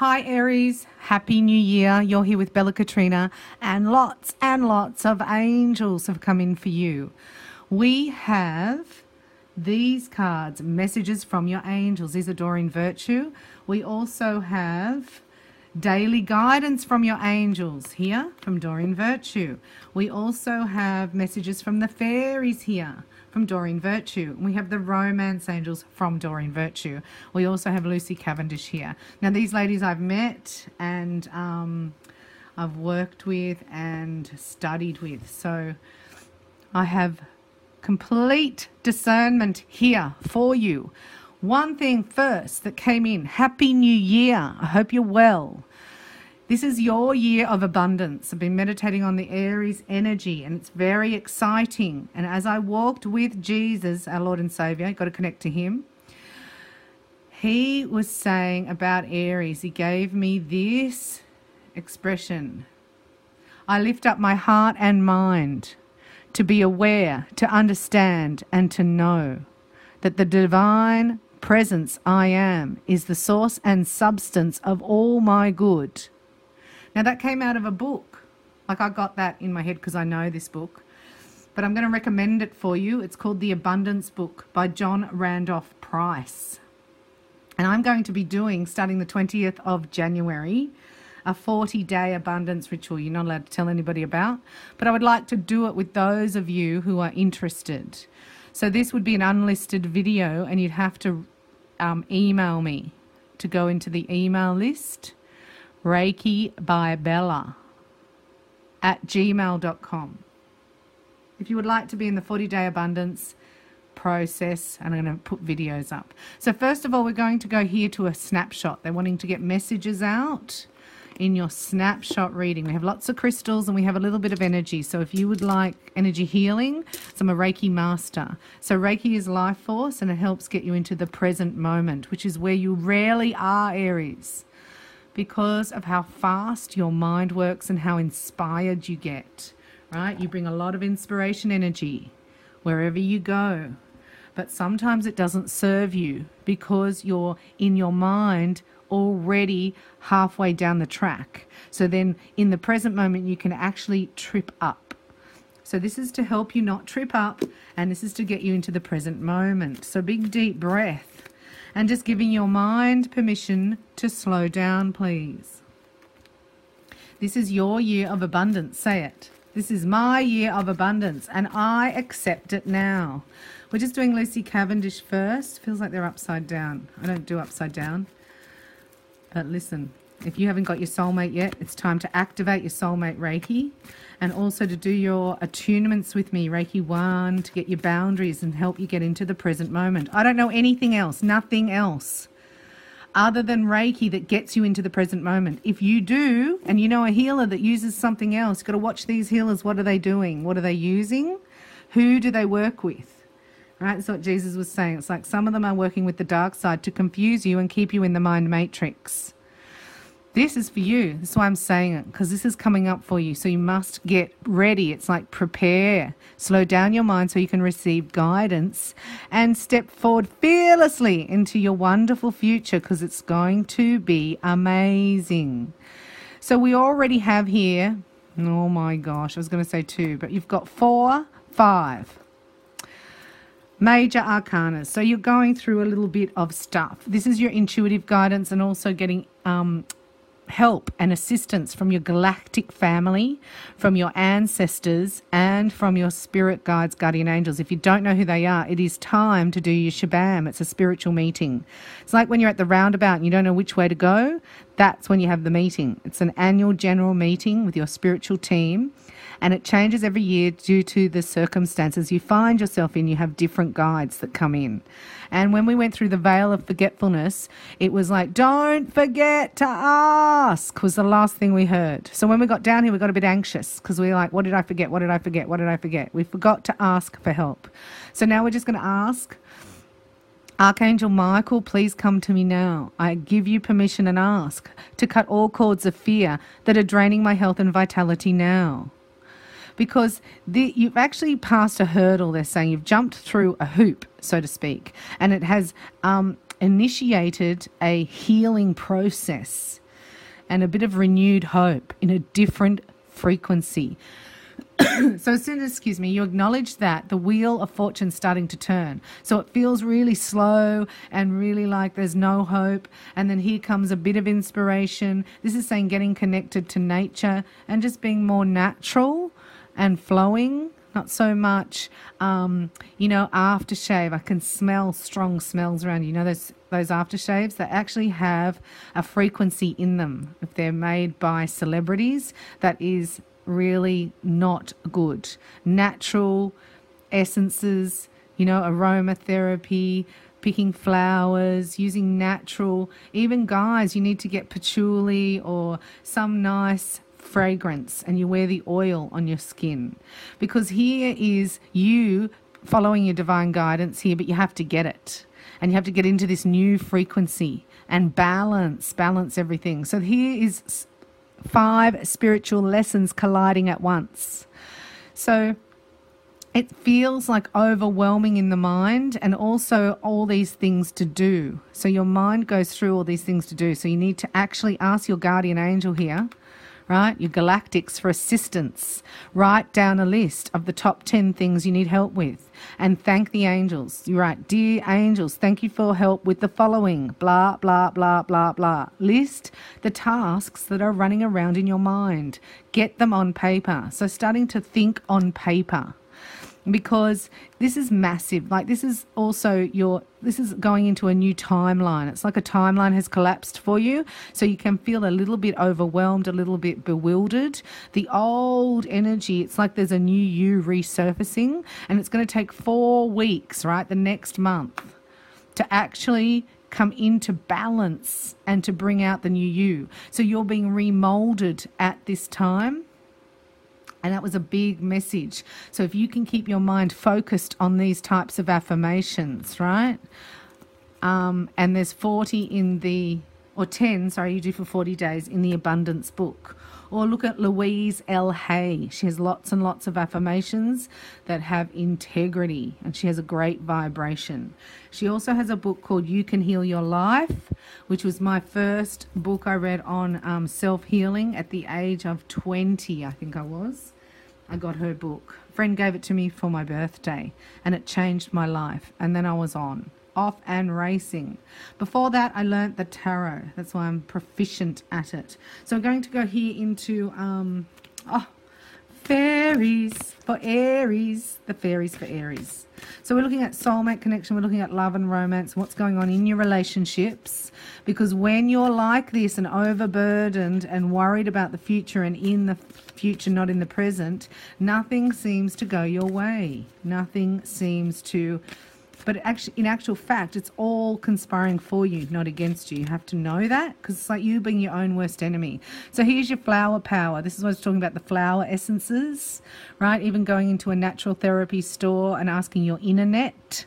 Hi Aries, Happy New Year. You're here with Bella Katrina and lots of angels have come in for you. We have these cards, messages from your angels. These are Doreen Virtue. We also have daily guidance from your angels here from Doreen Virtue. We also have messages from the fairies here from Doreen Virtue. We have the romance angels from Doreen Virtue. We also have Lucy Cavendish here. Now these ladies I've met and I've worked with and studied with. So I have complete discernment here for you. One thing first that came in, Happy New Year. I hope you're well. This is your year of abundance. I've been meditating on the Aries energy and it's very exciting. And as I walked with Jesus, our Lord and Savior, got to connect to him. He was saying about Aries, he gave me this expression. I lift up my heart and mind to be aware, to understand and to know that the divine presence I am is the source and substance of all my good. Now that came out of a book. Like I got that in my head because I know this book. But I'm going to recommend it for you. It's called The Abundance Book by John Randolph Price. And I'm going to be doing, starting the 20th of January, a 40-day abundance ritual you're not allowed to tell anybody about. But I would like to do it with those of you who are interested. So this would be an unlisted video and you'd have to email me to go into the email list. Reiki by Bella @gmail.com. If you would like to be in the 40-day abundance process, and I'm going to put videos up. So first of all, we're going to go here to a snapshot. They're wanting to get messages out in your snapshot reading. We have lots of crystals and we have a little bit of energy. So if you would like energy healing, so I'm a Reiki master. So Reiki is life force and it helps get you into the present moment, which is where you rarely are, Aries, because of how fast your mind works and how inspired you get, right? You bring a lot of inspiration energy wherever you go, but sometimes it doesn't serve you because you're in your mind already halfway down the track. So then in the present moment, you can actually trip up. So this is to help you not trip up, and this is to get you into the present moment. So big deep breath. And just giving your mind permission to slow down, please. This is your year of abundance. Say it. This is my year of abundance and I accept it now. We're just doing Lucy Cavendish first. Feels like they're upside down. I don't do upside down. But listen, if you haven't got your soulmate yet, it's time to activate your soulmate Reiki, and also to do your attunements with me, Reiki 1, to get your boundaries and help you get into the present moment. I don't know anything else, nothing else other than Reiki that gets you into the present moment. If you do, and you know a healer that uses something else, you've got to watch these healers. What are they doing? What are they using? Who do they work with? Right? That's what Jesus was saying. It's like some of them are working with the dark side to confuse you and keep you in the mind matrix. This is for you. That's why I'm saying it, because this is coming up for you. So you must get ready. It's like prepare. Slow down your mind so you can receive guidance and step forward fearlessly into your wonderful future, because it's going to be amazing. So we already have here, oh my gosh, I was going to say 2, but you've got 4, 5. Major arcanas. So you're going through a little bit of stuff. This is your intuitive guidance and also getting help and assistance from your galactic family, from your ancestors, and from your spirit guides, guardian angels. If you don't know who they are, it is time to do your shabam. It's a spiritual meeting. It's like when you're at the roundabout and you don't know which way to go. That's when you have the meeting. It's an annual general meeting with your spiritual team, and it changes every year due to the circumstances you find yourself in. You have different guides that come in. And when we went through the veil of forgetfulness, it was like, don't forget to ask, was the last thing we heard. So when we got down here, we got a bit anxious because we were like, what did I forget? What did I forget? What did I forget? We forgot to ask for help. So now we're just going to ask, Archangel Michael, please come to me now. I give you permission and ask to cut all cords of fear that are draining my health and vitality now. Because you've actually passed a hurdle, they're saying. You've jumped through a hoop, so to speak, and it has initiated a healing process and a bit of renewed hope in a different frequency. So as soon as, you acknowledge that, the wheel of fortune's starting to turn. So it feels really slow and really like there's no hope. And then here comes a bit of inspiration. This is saying getting connected to nature and just being more natural and flowing. Not so much, aftershave. I can smell strong smells around. Those aftershaves, they actually have a frequency in them. If they're made by celebrities, that is really not good. Natural essences, aromatherapy, picking flowers, using natural, even guys, you need to get patchouli or some nice fragrance, and you wear the oil on your skin, because here is you following your divine guidance here, but you have to get it, and you have to get into this new frequency and balance everything. So here is 5 spiritual lessons colliding at once. So it feels like overwhelming in the mind, and also all these things to do. So your mind goes through all these things to do. So you need to actually ask your guardian angel here, right, your galactics, for assistance. Write down a list of the top 10 things you need help with and thank the angels. You write, dear angels, thank you for help with the following, blah, blah, blah, blah, blah. List the tasks that are running around in your mind. Get them on paper. So starting to think on paper, because this is massive. Like, this is also this is going into a new timeline. It's like a timeline has collapsed for you. So you can feel a little bit overwhelmed, a little bit bewildered. The old energy, it's like there's a new you resurfacing, and it's going to take 4 weeks, right, the next month, to actually come into balance and to bring out the new you. So you're being remolded at this time. And that was a big message. So if you can keep your mind focused on these types of affirmations, right? And there's 10, you do for 40 days in the Abundance book. Or look at Louise L. Hay. She has lots and lots of affirmations that have integrity, and she has a great vibration. She also has a book called You Can Heal Your Life, which was my first book I read on self-healing at the age of 20, I think I was. I got her book. A friend gave it to me for my birthday, and it changed my life. And then I was off and racing. Before that, I learnt the tarot. That's why I'm proficient at it. So I'm going to go here into fairies for Aries. The fairies for Aries. So we're looking at soulmate connection. We're looking at love and romance, what's going on in your relationships. Because when you're like this and overburdened and worried about the future, and in the future, not in the present, nothing seems to go your way. Nothing seems to... But actually, in actual fact, it's all conspiring for you, not against you. You have to know that, because it's like you being your own worst enemy. So here's your flower power. This is what I was talking about, the flower essences, right? Even going into a natural therapy store and asking your inner net.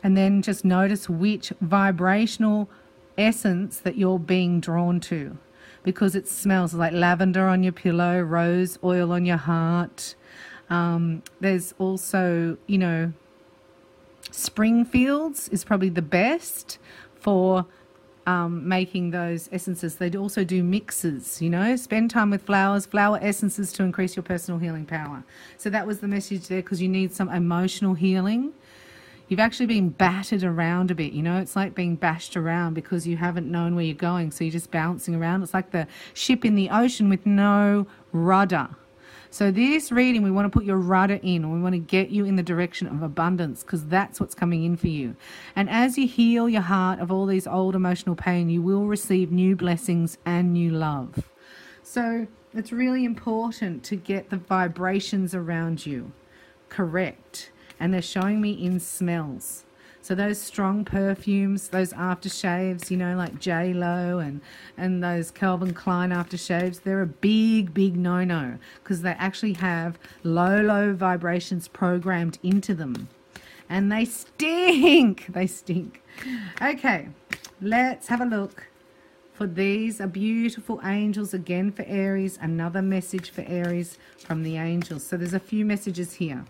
And then just notice which vibrational essence that you're being drawn to, because it smells like lavender on your pillow, rose oil on your heart. There's also, Springfields is probably the best for making those essences. They also do mixes, spend time with flowers, flower essences to increase your personal healing power. So that was the message there, because you need some emotional healing. You've actually been battered around a bit, it's like being bashed around because you haven't known where you're going. So you're just bouncing around. It's like the ship in the ocean with no rudder. So this reading, we want to put your rudder in, and we want to get you in the direction of abundance, because that's what's coming in for you. And as you heal your heart of all these old emotional pain, you will receive new blessings and new love. So it's really important to get the vibrations around you correct. And they're showing me in smells. So those strong perfumes, those aftershaves, like J-Lo and those Calvin Klein aftershaves, they're a big, big no-no, because they actually have low vibrations programmed into them. And they stink. They stink. Okay, let's have a look. For these are beautiful angels again for Aries. Another message for Aries from the angels. So there's a few messages here.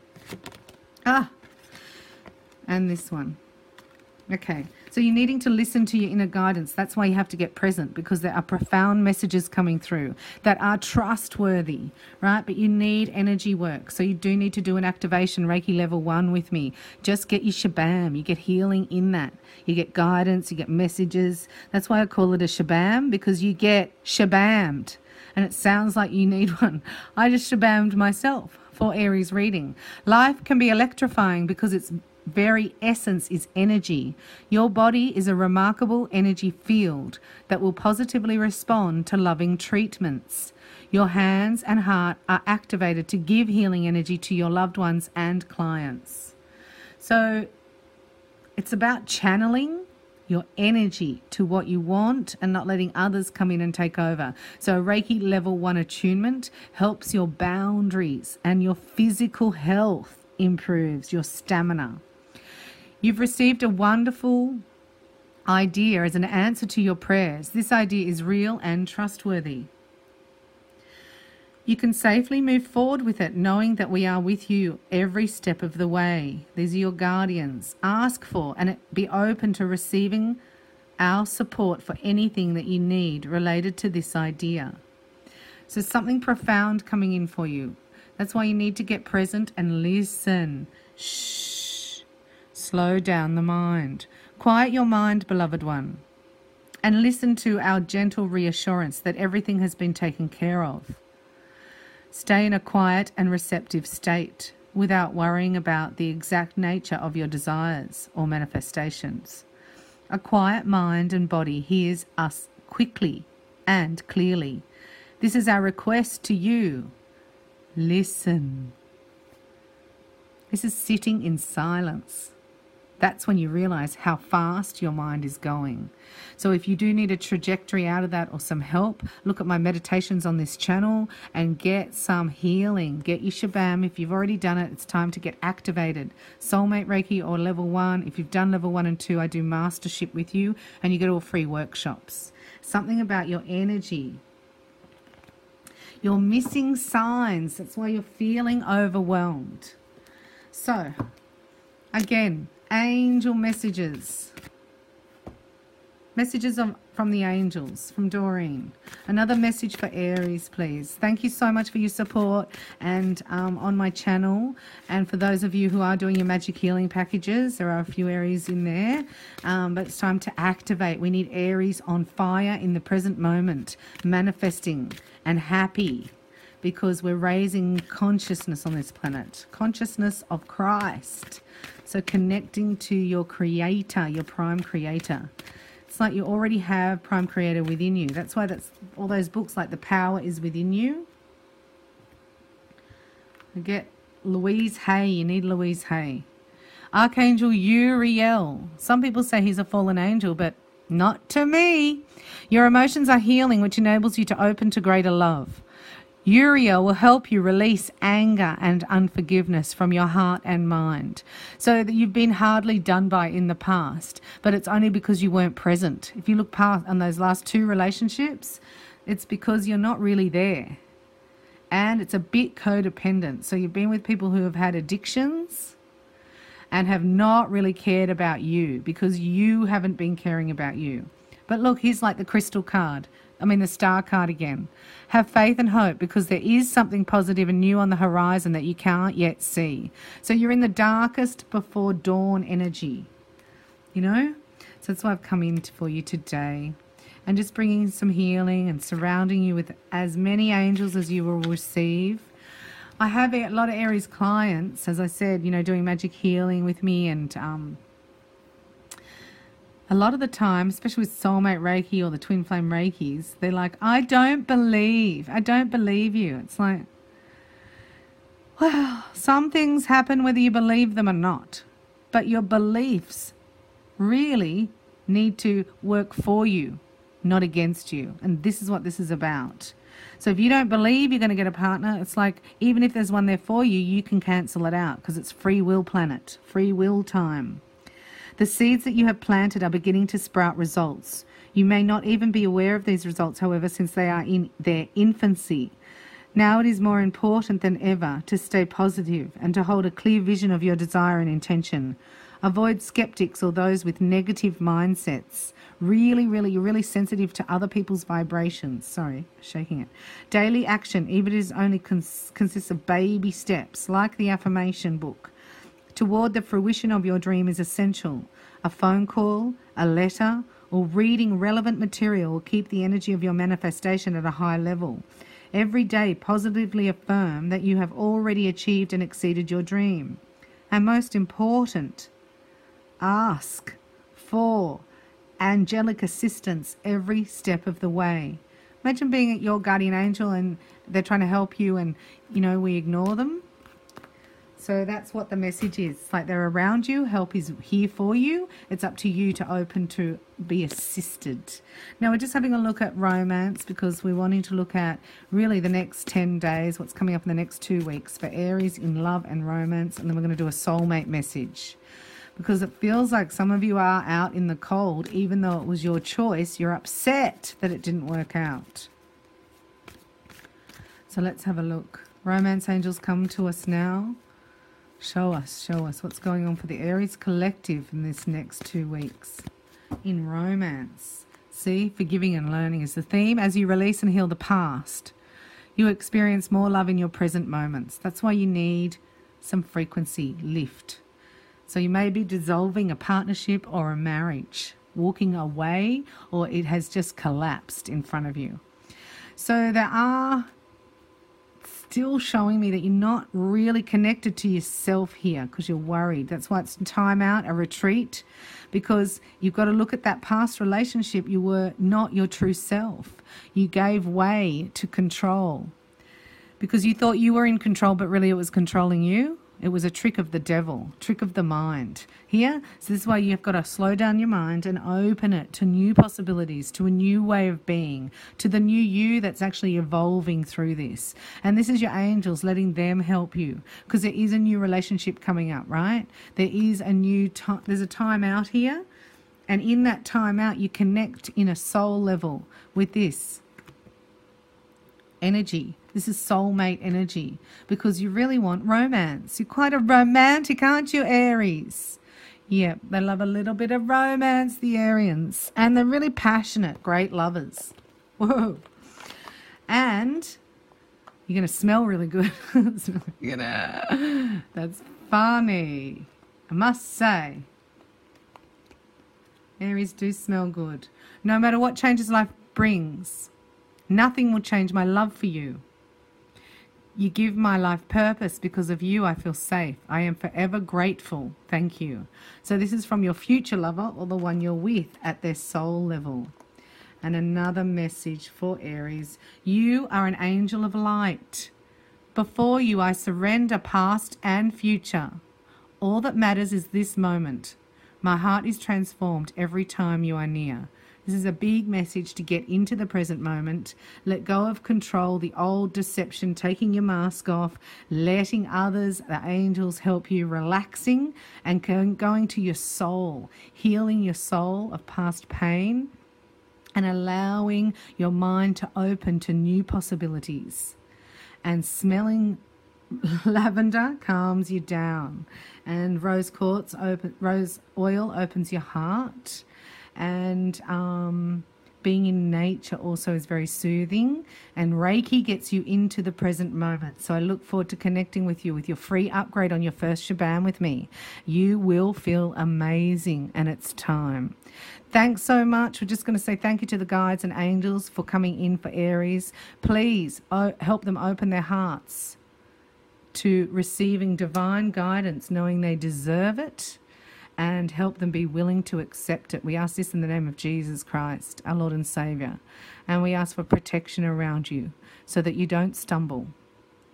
And this one. Okay, so you're needing to listen to your inner guidance. That's why you have to get present, because there are profound messages coming through that are trustworthy, right? But you need energy work. So you do need to do an activation, Reiki level 1 with me. Just get your shabam. You get healing in that. You get guidance, you get messages. That's why I call it a shabam, because you get shabammed. And it sounds like you need one. I just shabammed myself for Aries reading. Life can be electrifying because its very essence is energy. Your body is a remarkable energy field that will positively respond to loving treatments. Your hands and heart are activated to give healing energy to your loved ones and clients. So it's about channeling your energy to what you want and not letting others come in and take over. So Reiki level 1 attunement helps your boundaries, and your physical health improves, your stamina. You've received a wonderful idea as an answer to your prayers. This idea is real and trustworthy. You can safely move forward with it, knowing that we are with you every step of the way. These are your guardians. Ask for and be open to receiving our support for anything that you need related to this idea. So something profound coming in for you. That's why you need to get present and listen. Shh. Slow down the mind. Quiet your mind, beloved one, and listen to our gentle reassurance that everything has been taken care of. Stay in a quiet and receptive state without worrying about the exact nature of your desires or manifestations. A quiet mind and body hears us quickly and clearly. This is our request to you. Listen. This is sitting in silence. That's when you realize how fast your mind is going. So if you do need a trajectory out of that or some help, look at my meditations on this channel and get some healing. Get your shabam. If you've already done it, it's time to get activated. Soulmate Reiki or level 1. If you've done level 1 and 2, I do mastership with you, and you get all free workshops. Something about your energy. You're missing signs. That's why you're feeling overwhelmed. So, again, angel messages. Messages from the angels, from Doreen. Another message for Aries, please. Thank you so much for your support and on my channel. And for those of you who are doing your magic healing packages, there are a few Aries in there. But it's time to activate. We need Aries on fire in the present moment, manifesting and happy, because we're raising consciousness on this planet. Consciousness of Christ. So connecting to your creator, your prime creator. It's like you already have prime creator within you. That's why all those books like The Power is Within You. You get Louise Hay. You need Louise Hay. Archangel Uriel. Some people say he's a fallen angel, but not to me. Your emotions are healing, which enables you to open to greater love. Uriel will help you release anger and unforgiveness from your heart and mind, so that you've been hardly done by in the past, but it's only because you weren't present. If you look past on those last 2 relationships, it's because you're not really there. And it's a bit codependent. So you've been with people who have had addictions and have not really cared about you because you haven't been caring about you. But look, here's like the crystal card. The star card again. Have faith and hope, because there is something positive and new on the horizon that you can't yet see. So you're in the darkest before dawn energy, you know? So that's why I've come in for you today. And just bringing some healing and surrounding you with as many angels as you will receive. I have a lot of Aries clients, as I said, doing magic healing with me, and a lot of the time, especially with Soulmate Reiki or the Twin Flame Reikis, they're like, I don't believe you. It's like, well, some things happen whether you believe them or not. But your beliefs really need to work for you, not against you. And this is what this is about. So if you don't believe you're going to get a partner, it's like, even if there's one there for you, you can cancel it out, because it's free will planet, free will time. The seeds that you have planted are beginning to sprout results. You may not even be aware of these results, however, since they are in their infancy. Now it is more important than ever to stay positive and to hold a clear vision of your desire and intention. Avoid skeptics or those with negative mindsets. Really sensitive to other people's vibrations. Sorry, shaking it. Daily action, even if it only consists of baby steps, like the affirmation book, toward the fruition of your dream is essential. A phone call, a letter, or reading relevant material will keep the energy of your manifestation at a high level. Every day, positively affirm that you have already achieved and exceeded your dream. And most important, ask for angelic assistance every step of the way. Imagine being at your guardian angel and they're trying to help you and, we ignore them. So that's what the message is. It's like they're around you. Help is here for you. It's up to you to open to be assisted. Now we're just having a look at romance because we're wanting to look at really the next 10 days, what's coming up in the next 2 weeks for Aries in love and romance. And then we're going to do a soulmate message because it feels like some of you are out in the cold, even though it was your choice. You're upset that it didn't work out. So let's have a look. Romance angels, come to us now. Show us what's going on for the Aries collective in this next 2 weeks in romance. See, forgiving and learning is the theme. As you release and heal the past, you experience more love in your present moments. That's why you need some frequency lift. So you may be dissolving a partnership or a marriage, walking away, or it has just collapsed in front of you. So there are still showing me that you're not really connected to yourself here because you're worried. That's why it's time out, a retreat, because you've got to look at that past relationship. You were not your true self. You gave way to control because you thought you were in control, but really it was controlling you. It was a trick of the devil, trick of the mind. Here, so this is why you've got to slow down your mind and open it to new possibilities, to a new way of being, to the new you that's actually evolving through this. And this is your angels letting them help you because there is a new relationship coming up, right? There is a new time. There's a time out here. And in that time out, you connect in a soul level with this energy. This is soulmate energy because you really want romance. You're quite a romantic, aren't you, Aries? Yeah, they love a little bit of romance, the Arians. And they're really passionate, great lovers. Whoa. And you're going to smell really good. That's funny. I must say. Aries do smell good. No matter what changes life brings, nothing will change my love for you. You give my life purpose. Because of you, I feel safe. I am forever grateful. Thank you. So this is from your future lover or the one you're with at their soul level. And another message for Aries. You are an angel of light. Before you, I surrender past and future. All that matters is this moment. My heart is transformed every time you are near. This is a big message to get into the present moment. Let go of control, the old deception, taking your mask off, letting others, the angels, help you, relaxing and going to your soul, healing your soul of past pain and allowing your mind to open to new possibilities. And smelling lavender calms you down. And rose oil opens your heart. And being in nature also is very soothing. And Reiki gets you into the present moment. So I look forward to connecting with you with your free upgrade on your first Shabam with me. You will feel amazing, and it's time. Thanks so much. We're just going to say thank you to the guides and angels for coming in for Aries. Please help them open their hearts to receiving divine guidance, knowing they deserve it, and help them be willing to accept it. We ask this in the name of Jesus Christ, our Lord and Saviour. And we ask for protection around you so that you don't stumble.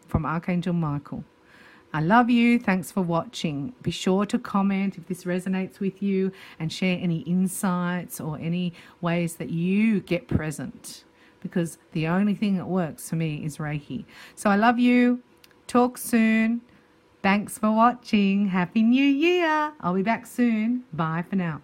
From Archangel Michael. I love you. Thanks for watching. Be sure to comment if this resonates with you and share any insights or any ways that you get present, because the only thing that works for me is Reiki. So I love you. Talk soon. Thanks for watching. Happy New Year. I'll be back soon. Bye for now.